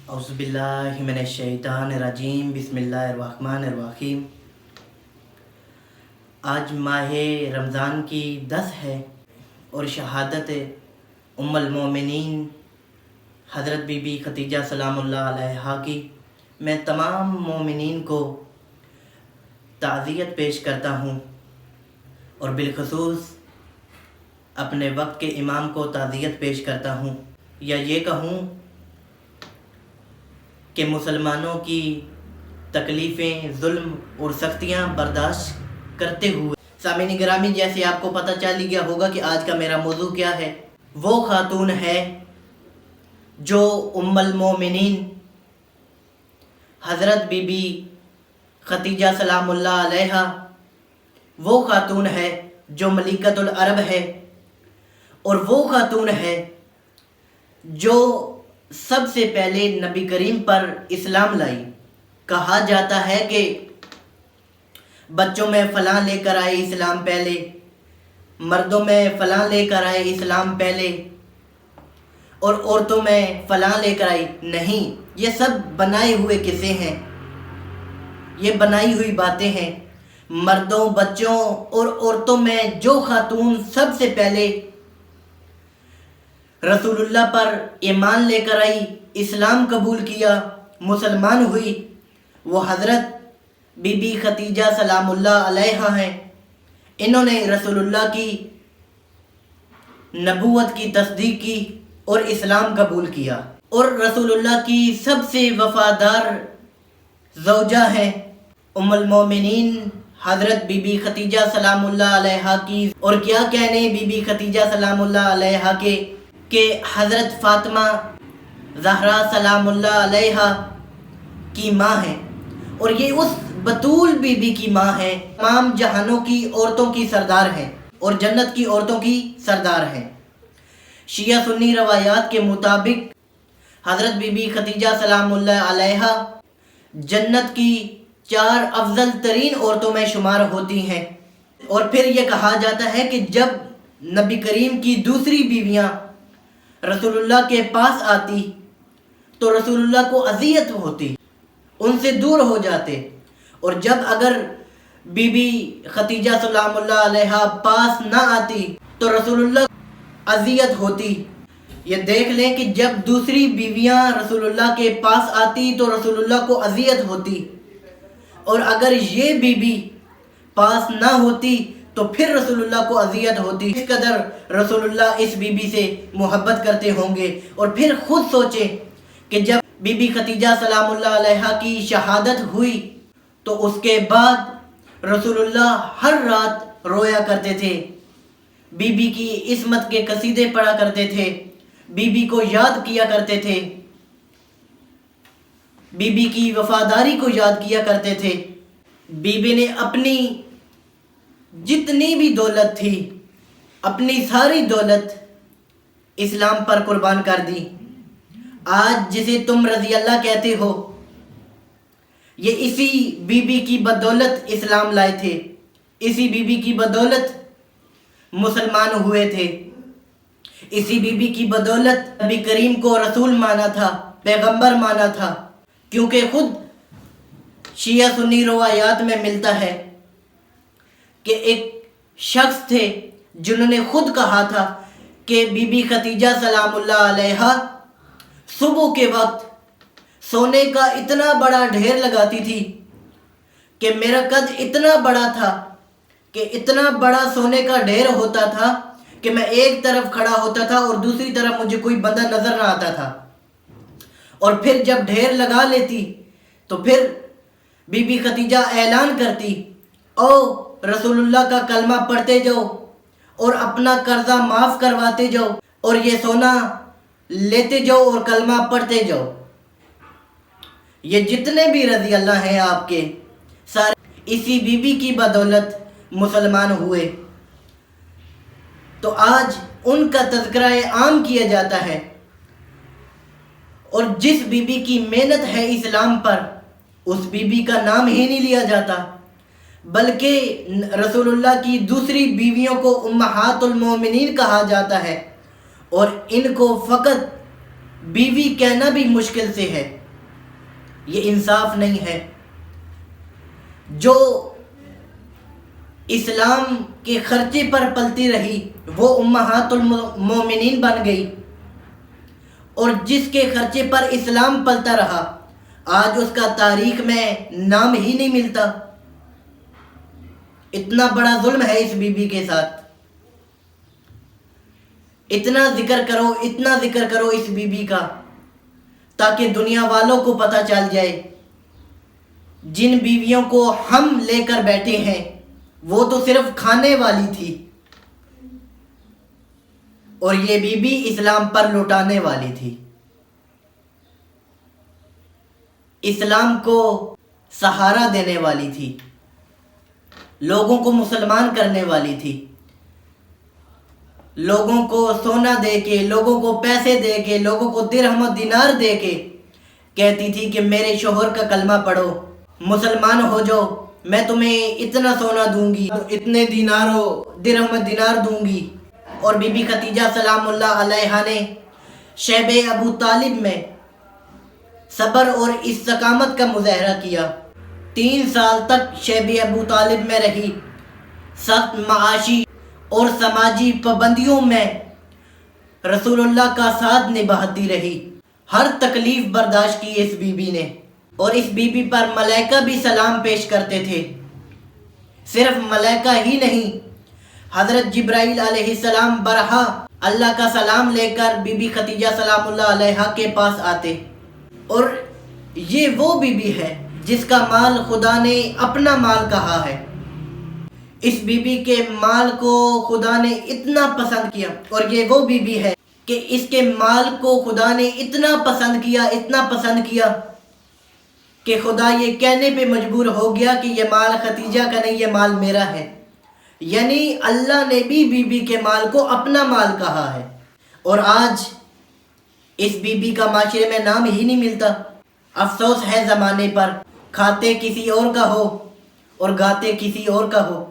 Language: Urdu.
اعوذ باللہ من الشیطان الرجیم بسم اللہ الرحمن الرحیم۔ آج ماہ رمضان کی 10 ہے اور شہادت ام المومنین حضرت بی بی خدیجہ سلام اللہ علیہا کی میں تمام مومنین کو تعزیت پیش کرتا ہوں اور بالخصوص اپنے وقت کے امام کو تعزیت پیش کرتا ہوں، یا یہ کہوں کہ مسلمانوں کی تکلیفیں، ظلم اور سختیاں برداشت کرتے ہوئے۔ سامعین گرامی، جیسے آپ کو پتہ چل ہی گیا ہوگا کہ آج کا میرا موضوع کیا ہے۔ وہ خاتون ہے جو ام المومنین حضرت بی بی خدیجہ سلام اللہ علیہا، وہ خاتون ہے جو ملکۃ العرب ہے، اور وہ خاتون ہے جو سب سے پہلے نبی کریم پر اسلام لائی۔ کہا جاتا ہے کہ بچوں میں فلاں لے کر آئے اسلام پہلے، مردوں میں فلاں لے کر آئے اسلام پہلے، اور عورتوں میں فلاں لے کر آئی۔ نہیں، یہ سب بنائے ہوئے قصے ہیں، یہ بنائی ہوئی باتیں ہیں۔ مردوں، بچوں اور عورتوں میں جو خاتون سب سے پہلے رسول اللہ پر ایمان لے کر آئی، اسلام قبول کیا، مسلمان ہوئی، وہ حضرت بی بی خدیجہ سلام اللہ علیہا ہیں۔ انہوں نے رسول اللہ کی نبوت کی تصدیق کی اور اسلام قبول کیا، اور رسول اللہ کی سب سے وفادار زوجہ ہیں ام المومنین حضرت بی بی خدیجہ سلام اللہ علیہا کی۔ اور کیا کہنے بی بی خدیجہ سلام اللہ علیہا کے کہ حضرت فاطمہ زہرا سلام اللہ علیہا کی ماں ہیں، اور یہ اس بطول بی بی کی ماں ہیں، تمام جہانوں کی عورتوں کی سردار ہیں اور جنت کی عورتوں کی سردار ہیں۔ شیعہ سنی روایات کے مطابق حضرت بی بی خدیجہ سلام اللہ علیہا جنت کی 4 افضل ترین عورتوں میں شمار ہوتی ہیں۔ اور پھر یہ کہا جاتا ہے کہ جب نبی کریم کی دوسری بیویاں رسول اللہ کے پاس آتی تو رسول اللہ کو اذیت ہوتی، ان سے دور ہو جاتے، اور جب اگر بی بی خدیجہ سلام اللہ علیہا پاس نہ آتی تو رسول اللہ اذیت ہوتی۔ یہ دیکھ لیں کہ جب دوسری بیویاں رسول اللہ کے پاس آتی تو رسول اللہ کو اذیت ہوتی، اور اگر یہ بی بی پاس نہ ہوتی تو پھر رسول اللہ کو اذیت ہوتی۔ اس قدر رسول اللہ اس بی بی سے محبت کرتے ہوں گے۔ اور پھر خود سوچیں کہ جب بی بی خدیجہ سلام اللہ علیہا کی شہادت ہوئی تو اس کے بعد رسول اللہ ہر رات رویا کرتے تھے، بی بی کی عصمت کے قصیدے پڑھا کرتے تھے، بی بی کو یاد کیا کرتے تھے، بی بی کی وفاداری کو یاد کیا کرتے تھے۔ بی بی نے اپنی جتنی بھی دولت تھی، اپنی ساری دولت اسلام پر قربان کر دی۔ آج جسے تم رضی اللہ کہتے ہو، یہ اسی بی بی کی بدولت اسلام لائے تھے، اسی بی بی کی بدولت مسلمان ہوئے تھے، اسی بی بی کی بدولت نبی کریم کو رسول مانا تھا، پیغمبر مانا تھا۔ کیونکہ خود شیعہ سنی روایات میں ملتا ہے کہ ایک شخص تھے جنہوں نے خود کہا تھا کہ بی بی خدیجہ سلام اللہ علیہا صبح کے وقت سونے کا اتنا بڑا ڈھیر لگاتی تھی کہ میرا قد اتنا بڑا تھا کہ اتنا بڑا سونے کا ڈھیر ہوتا تھا کہ میں ایک طرف کھڑا ہوتا تھا اور دوسری طرف مجھے کوئی بندہ نظر نہ آتا تھا۔ اور پھر جب ڈھیر لگا لیتی تو پھر بی بی خدیجہ اعلان کرتی، او رسول اللہ کا کلمہ پڑھتے جاؤ اور اپنا قرضہ معاف کرواتے جاؤ، اور یہ سونا لیتے جاؤ اور کلمہ پڑھتے جاؤ۔ یہ جتنے بھی رضی اللہ ہیں آپ کے، سارے اسی بی بی کی بدولت مسلمان ہوئے۔ تو آج ان کا تذکرہ عام کیا جاتا ہے، اور جس بی بی کی محنت ہے اسلام پر، اس بی بی کا نام ہی نہیں لیا جاتا، بلکہ رسول اللہ کی دوسری بیویوں کو امہات المومنین کہا جاتا ہے، اور ان کو فقط بیوی کہنا بھی مشکل سے ہے، یہ انصاف نہیں ہے۔ جو اسلام کے خرچے پر پلتی رہی وہ امہات المومنین بن گئی، اور جس کے خرچے پر اسلام پلتا رہا آج اس کا تاریخ میں نام ہی نہیں ملتا۔ اتنا بڑا ظلم ہے اس بی بی کے ساتھ۔ اتنا ذکر کرو اس بی بی کا تاکہ دنیا والوں کو پتہ چل جائے۔ جن بیویوں کو ہم لے کر بیٹھے ہیں وہ تو صرف کھانے والی تھی، اور یہ بی بی اسلام پر لوٹانے والی تھی، اسلام کو سہارا دینے والی تھی، لوگوں کو مسلمان کرنے والی تھی، لوگوں کو سونا دے کے، لوگوں کو پیسے دے کے، لوگوں کو درہم و دینار دے کے کہتی تھی کہ میرے شوہر کا کلمہ پڑھو، مسلمان ہو جاؤ، میں تمہیں اتنا سونا دوں گی، اتنے درہم و دینار دوں گی۔ اور بی بی خدیجہ سلام اللہ علیہا نے شیب ابو طالب میں صبر اور استقامت کا مظاہرہ کیا۔ 3 سال تک شیب ابو طالب میں رہی، سخت معاشی اور سماجی پابندیوں میں رسول اللہ کا ساتھ نبھاتی رہی، ہر تکلیف برداشت کی اس بی بی نے، اور اس بی بی پر ملائکہ بھی سلام پیش کرتے تھے۔ صرف ملائکہ ہی نہیں، حضرت جبرائیل علیہ السلام برہا اللہ کا سلام لے کر بی بی خدیجہ سلام اللہ علیہا کے پاس آتے۔ اور یہ وہ بی بی ہے جس کا مال خدا نے اپنا مال کہا ہے۔ اس بی بی کے مال کو خدا نے اتنا پسند کیا، اور یہ وہ بی بی ہے کہ اس کے مال کو خدا نے اتنا پسند کیا کہ خدا یہ کہنے پہ مجبور ہو گیا کہ یہ مال خدیجہ کا نہیں، یہ مال میرا ہے۔ یعنی اللہ نے بھی بی بی کے مال کو اپنا مال کہا ہے، اور آج اس بی بی کا معاشرے میں نام ہی نہیں ملتا۔ افسوس ہے زمانے پر، کھاتے کسی اور کا ہو اور گاتے کسی اور کا ہو۔